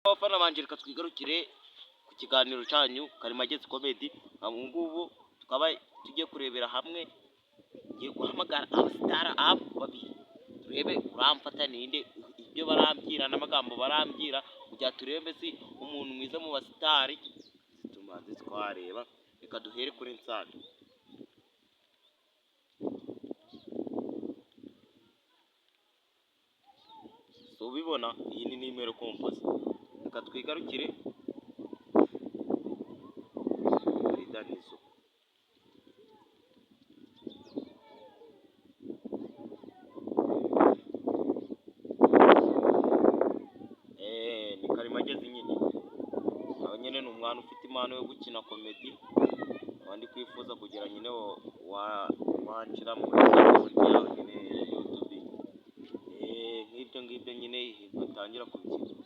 Abafana banje reka twigarukire ku kiganiro cyanyu Karimagezi Comedy. Ubu ngubu tukaba tugiye kurebera hamwe, ngiye guhamagara abasitari abo babiri turebe uramfata ninde, ibyo barambwira n'amagambo barambwira kugira turebe si umuntu mwiza mu basitari. Tumaze twareba, reka duhere kuri Nsano. So ubibona iyi ni nimero kompoze, reka twigarukire muri Danizo. Ni Karimagezi nyine, nawe nyine ni umwana ufite impano yo gukina komedi, abandi kwifuza kugira nyine wanshira mu buryo yawe nyine YouTube, nk'ibyo ngibyo nyine batangira kubikina.